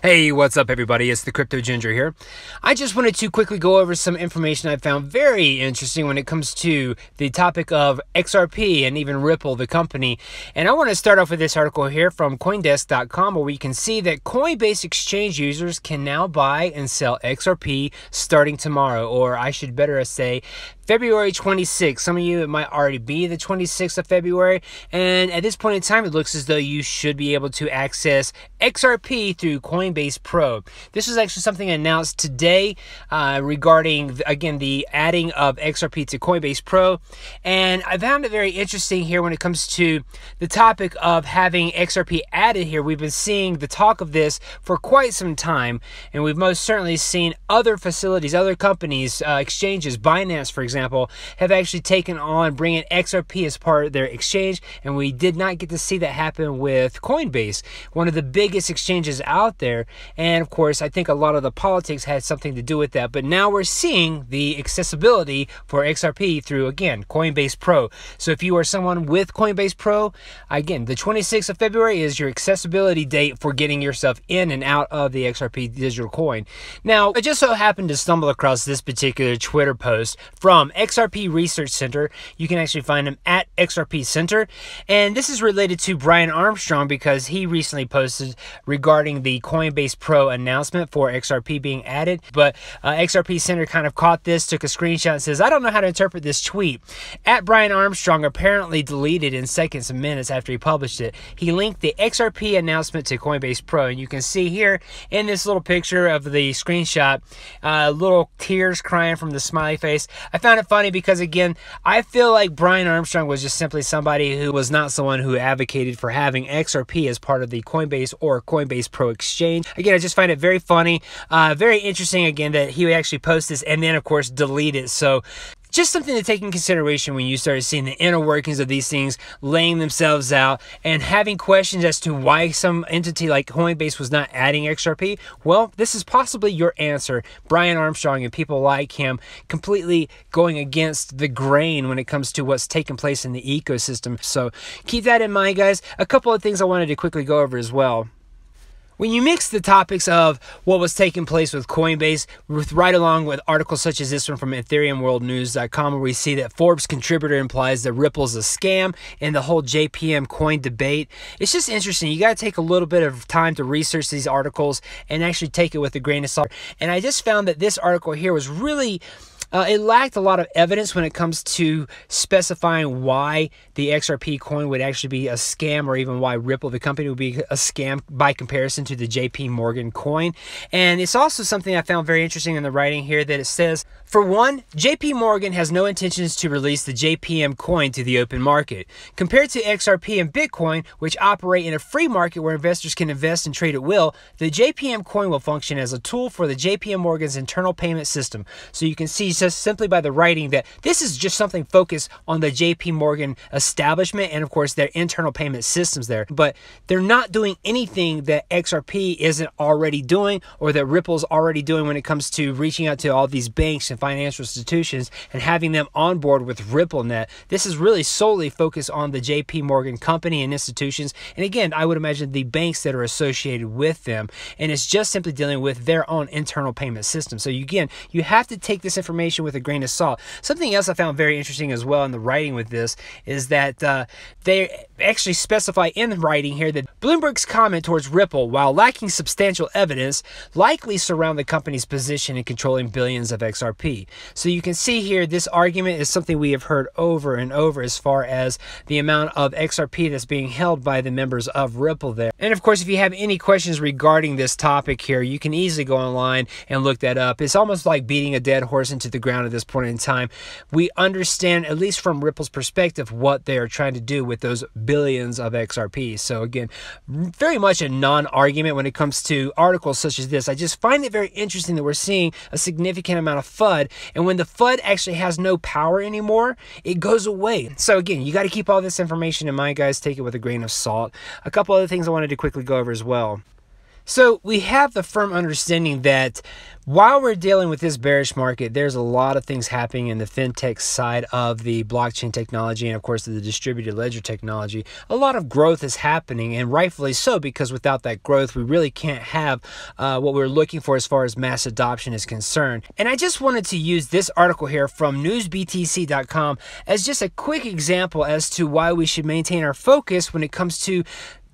Hey, what's up everybody? It's the Crypto Ginger here. I just wanted to quickly go over some information I found very interesting when it comes to the topic of XRP and even Ripple, the company. And I want to start off with this article here from Coindesk.com, where we can see that Coinbase exchange users can now buy and sell XRP starting tomorrow, or I should better say February 26th. Some of you, it might already be the 26th of February. And at this point in time, it looks as though you should be able to access XRP through Coinbase Pro. This is actually something announced today regarding, again, the adding of XRP to Coinbase Pro. And I found it very interesting here when it comes to the topic of having XRP added here. We've been seeing the talk of this for quite some time, and we've most certainly seen other facilities, other companies, exchanges, Binance, for example, have actually taken on bringing XRP as part of their exchange, and we did not get to see that happen with Coinbase, one of the biggest exchanges out there. And of course, I think a lot of the politics had something to do with that, but now we're seeing the accessibility for XRP through, again, Coinbase Pro. So if you are someone with Coinbase Pro, again, the 26th of February is your accessibility date for getting yourself in and out of the XRP digital coin. Now, I just so happened to stumble across this particular Twitter post from XRP Research Center. You can actually find him at XRP Center. And this is related to Brian Armstrong because he recently posted regarding the Coinbase Pro announcement for XRP being added. But XRP Center kind of caught this, took a screenshot and says, I don't know how to interpret this tweet. At Brian Armstrong apparently deleted in seconds and minutes after he published it. He linked the XRP announcement to Coinbase Pro. And you can see here in this little picture of the screenshot, little tears crying from the smiley face. I found it funny because, again, I feel like Brian Armstrong was just simply somebody who was not someone who advocated for having XRP as part of the Coinbase or Coinbase Pro exchange. Again, I just find it very funny, very interesting, again, that he would actually post this and then, of course, delete it. So just something to take in consideration when you start seeing the inner workings of these things laying themselves out and having questions as to why some entity like Coinbase was not adding XRP. Well, this is possibly your answer. Brian Armstrong and people like him completely going against the grain when it comes to what's taking place in the ecosystem. So keep that in mind, guys. A couple of things I wanted to quickly go over as well. When you mix the topics of what was taking place with Coinbase right along with articles such as this one from EthereumWorldNews.com, where we see that Forbes contributor implies that Ripple's a scam and the whole JPM coin debate, it's just interesting. You got to take a little bit of time to research these articles and actually take it with a grain of salt. And I just found that this article here was really it lacked a lot of evidence when it comes to specifying why the XRP coin would actually be a scam, or even why Ripple, the company, would be a scam by comparison to the JP Morgan coin. And it's also something I found very interesting in the writing here, that it says, for one, JP Morgan has no intentions to release the JPM coin to the open market. Compared to XRP and Bitcoin, which operate in a free market where investors can invest and trade at will, the JPM coin will function as a tool for the JP Morgan's internal payment system. So you can see just simply by the writing that this is just something focused on the JP Morgan establishment and, of course, their internal payment systems there. But they're not doing anything that XRP isn't already doing, or that Ripple's already doing, when it comes to reaching out to all these banks and financial institutions and having them on board with RippleNet. This is really solely focused on the JP Morgan company and institutions, and again, I would imagine the banks that are associated with them, and it's just simply dealing with their own internal payment system. So again, you have to take this information with a grain of salt. Something else I found very interesting as well in the writing with this is that they actually specify in the writing here that Bloomberg's comment towards Ripple, while lacking substantial evidence, likely surround the company's position in controlling billions of XRP. So you can see here, this argument is something we have heard over and over as far as the amount of XRP that's being held by the members of Ripple there. And of course, if you have any questions regarding this topic here, you can easily go online and look that up. It's almost like beating a dead horse into the ground at this point in time. We understand, at least from Ripple's perspective, what they are trying to do with those billions of XRP. So again, very much a non-argument when it comes to articles such as this. I just find it very interesting that we're seeing a significant amount of FUD, and when the FUD actually has no power anymore, it goes away. So again, you got to keep all this information in mind, guys. Take it with a grain of salt. A couple other things I wanted to quickly go over as well. So we have the firm understanding that While we're dealing with this bearish market, there's a lot of things happening in the fintech side of the blockchain technology and, of course, the distributed ledger technology. A lot of growth is happening, and rightfully so, because without that growth, we really can't have what we're looking for as far as mass adoption is concerned. And I just wanted to use this article here from newsbtc.com as just a quick example as to why we should maintain our focus when it comes to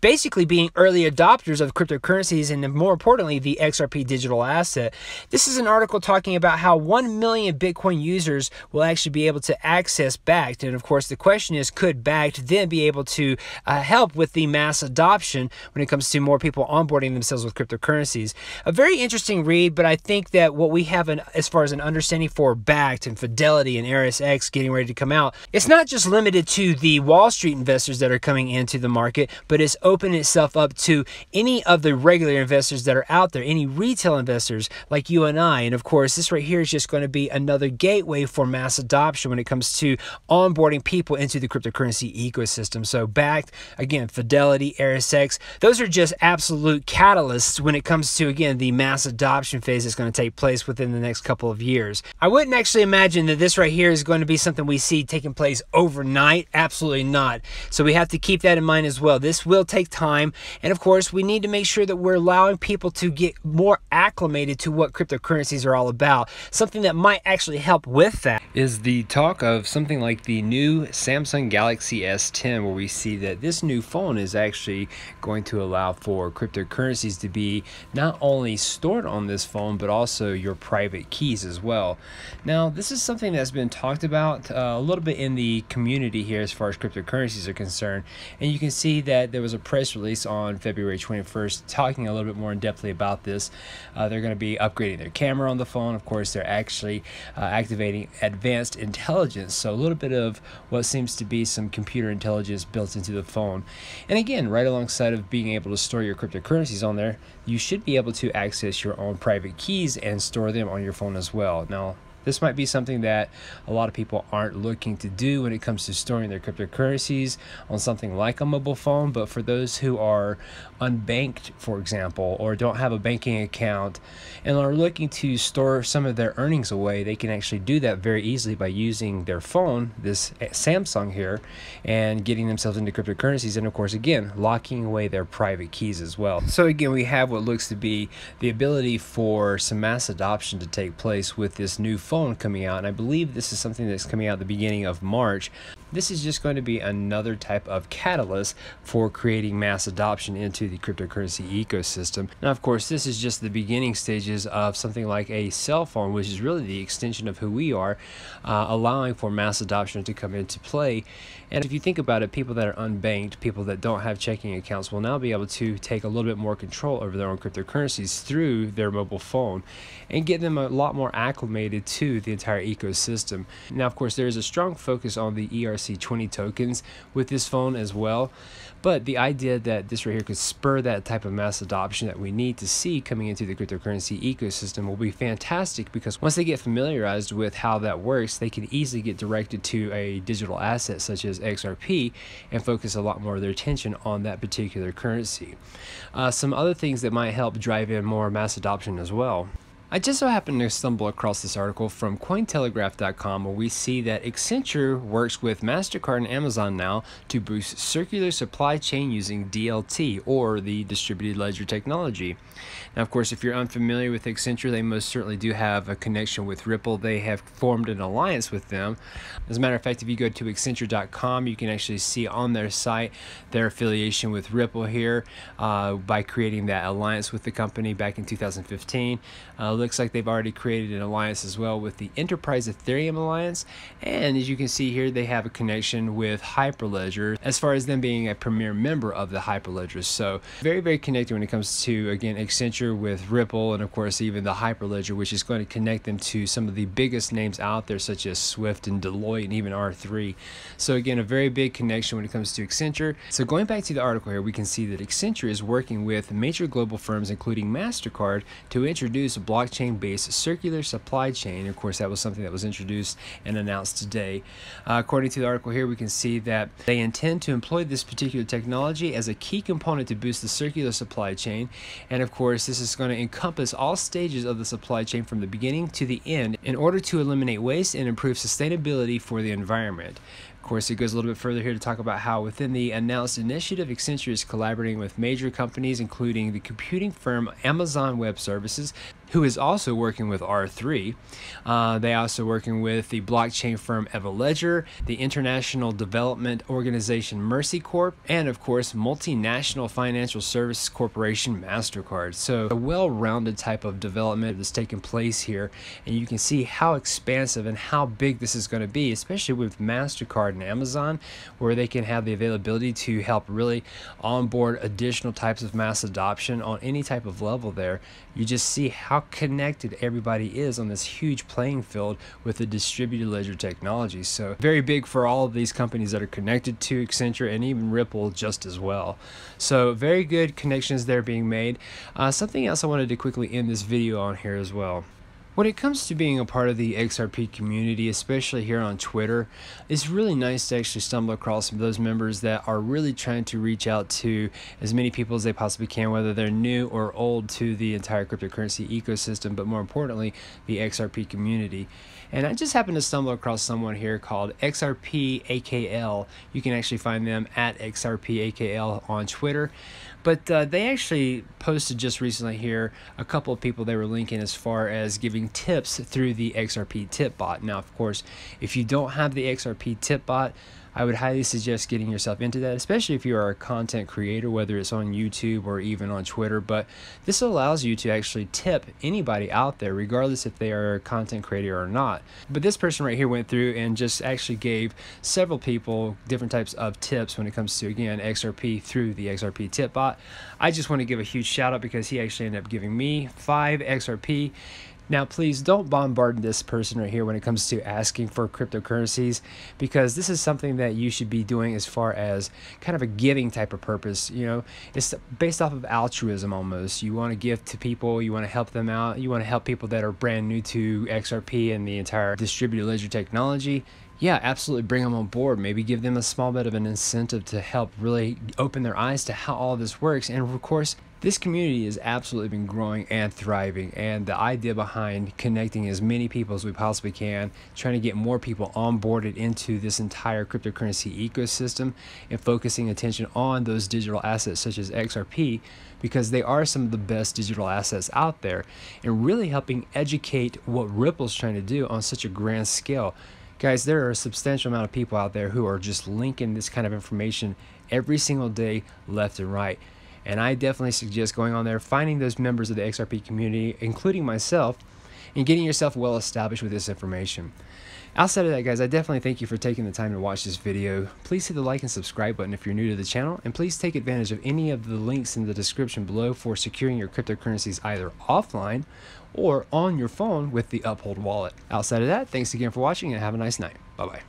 basically being early adopters of cryptocurrencies and, more importantly, the XRP digital asset. This is an article talking about how 1 million Bitcoin users will actually be able to access Bakkt. And of course, the question is, could Bakkt then be able to help with the mass adoption when it comes to more people onboarding themselves with cryptocurrencies? A very interesting read, but I think that what we have as far as an understanding for Bakkt and Fidelity and RSX getting ready to come out, it's not just limited to the Wall Street investors that are coming into the market, but it's open itself up to any of the regular investors that are out there, any retail investors like you and I. And of course, this right here is just going to be another gateway for mass adoption when it comes to onboarding people into the cryptocurrency ecosystem. So Bakkt, again, Fidelity, RSX, those are just absolute catalysts when it comes to, again, the mass adoption phase that's going to take place within the next couple of years. I wouldn't actually imagine that this right here is going to be something we see taking place overnight. Absolutely not. So we have to keep that in mind as well. This will take time, and of course we need to make sure that we're allowing people to get more acclimated to what cryptocurrencies are all about. Something that might actually help with that is the talk of something like the new Samsung Galaxy S10, where we see that this new phone is actually going to allow for cryptocurrencies to be not only stored on this phone but also your private keys as well. Now, this is something that's been talked about a little bit in the community here as far as cryptocurrencies are concerned, and you can see that there was a press release on February 21st talking a little bit more in depthly about this. They're going to be upgrading their camera on the phone. Of course, they're actually activating advanced intelligence, so a little bit of what seems to be some computer intelligence built into the phone. And again, right alongside of being able to store your cryptocurrencies on there, you should be able to access your own private keys and store them on your phone as well. Now, this might be something that a lot of people aren't looking to do when it comes to storing their cryptocurrencies on something like a mobile phone, but for those who are unbanked, for example, or don't have a banking account and are looking to store some of their earnings away, they can actually do that very easily by using their phone, this Samsung here, and getting themselves into cryptocurrencies, and of course, again, locking away their private keys as well. So again, we have what looks to be the ability for some mass adoption to take place with this new phone coming out, and I believe this is something that's coming out at the beginning of March. This is just going to be another type of catalyst for creating mass adoption into the cryptocurrency ecosystem. Now, of course, this is just the beginning stages of something like a cell phone, which is really the extension of who we are, allowing for mass adoption to come into play. And if you think about it, people that are unbanked, people that don't have checking accounts, will now be able to take a little bit more control over their own cryptocurrencies through their mobile phone and get them a lot more acclimated to the entire ecosystem. Now, of course, there is a strong focus on the ERC20 tokens with this phone as well, but the idea that this right here could spur that type of mass adoption that we need to see coming into the cryptocurrency ecosystem will be fantastic, because once they get familiarized with how that works, they can easily get directed to a digital asset such as XRP and focus a lot more of their attention on that particular currency. Some other things that might help drive in more mass adoption as well. I just so happened to stumble across this article from Cointelegraph.com, where we see that Accenture works with MasterCard and Amazon now to boost circular supply chain using DLT, or the distributed ledger technology. Now, of course, if you're unfamiliar with Accenture, they most certainly do have a connection with Ripple. They have formed an alliance with them. As a matter of fact, if you go to Accenture.com, you can actually see on their site their affiliation with Ripple here by creating that alliance with the company back in 2015. Looks like they've already created an alliance as well with the Enterprise Ethereum Alliance, and as you can see here, they have a connection with Hyperledger as far as them being a premier member of the Hyperledger. So very, very connected when it comes to, again, Accenture with Ripple, and of course even the Hyperledger, which is going to connect them to some of the biggest names out there such as Swift and Deloitte and even R3. So again, a very big connection when it comes to Accenture. So going back to the article here, we can see that Accenture is working with major global firms including MasterCard to introduce blockchain blockchain-based circular supply chain. Of course, that was something that was introduced and announced today. According to the article here, we can see that they intend to employ this particular technology as a key component to boost the circular supply chain. And of course, this is going to encompass all stages of the supply chain from the beginning to the end in order to eliminate waste and improve sustainability for the environment. Of course, it goes a little bit further here to talk about how within the announced initiative, Accenture is collaborating with major companies, including the computing firm Amazon Web Services, who is also working with R3. They also working with the blockchain firm Ledger, the international development organization Mercy Corp, and of course, multinational financial services corporation MasterCard. So a well-rounded type of development that's taking place here, and you can see how expansive and how big this is going to be, especially with MasterCard and Amazon, where they can have the availability to help really onboard additional types of mass adoption on any type of level there. You just see how connected everybody is on this huge playing field with the distributed ledger technology. So very big for all of these companies that are connected to Accenture and even Ripple just as well. So very good connections there being made. Something else I wanted to quickly end this video on here as well. When it comes to being a part of the XRP community, especially here on Twitter, it's really nice to actually stumble across some of those members that are really trying to reach out to as many people as they possibly can, whether they're new or old to the entire cryptocurrency ecosystem, but more importantly, the XRP community. And I just happened to stumble across someone here called XRP AKL. You can actually find them at XRP AKL on Twitter. But they actually posted just recently here a couple of people they were linking as far as giving tips through the XRP tip bot. Now, of course, if you don't have the XRP tip bot, I would highly suggest getting yourself into that, especially if you are a content creator, whether it's on YouTube or even on Twitter. But this allows you to actually tip anybody out there, regardless if they are a content creator or not. But this person right here went through and just actually gave several people different types of tips when it comes to, again, XRP through the XRP tip bot. I just want to give a huge shout out because he actually ended up giving me 5 XRP. Now, please don't bombard this person right here when it comes to asking for cryptocurrencies, because this is something that you should be doing as far as kind of a giving type of purpose. You know, it's based off of altruism almost. You want to give to people, you want to help them out, you want to help people that are brand new to XRP and the entire distributed ledger technology. Yeah, absolutely bring them on board. Maybe give them a small bit of an incentive to help really open their eyes to how all this works. And of course, this community has absolutely been growing and thriving, and the idea behind connecting as many people as we possibly can, trying to get more people onboarded into this entire cryptocurrency ecosystem and focusing attention on those digital assets such as XRP, because they are some of the best digital assets out there, and really helping educate what Ripple's trying to do on such a grand scale. Guys, there are a substantial amount of people out there who are just linking this kind of information every single day, left and right. And I definitely suggest going on there, finding those members of the XRP community, including myself, and getting yourself well established with this information. Outside of that, guys, I definitely thank you for taking the time to watch this video. Please hit the like and subscribe button if you're new to the channel, and please take advantage of any of the links in the description below for securing your cryptocurrencies either offline or on your phone with the Uphold wallet. Outside of that, thanks again for watching and have a nice night. Bye-bye.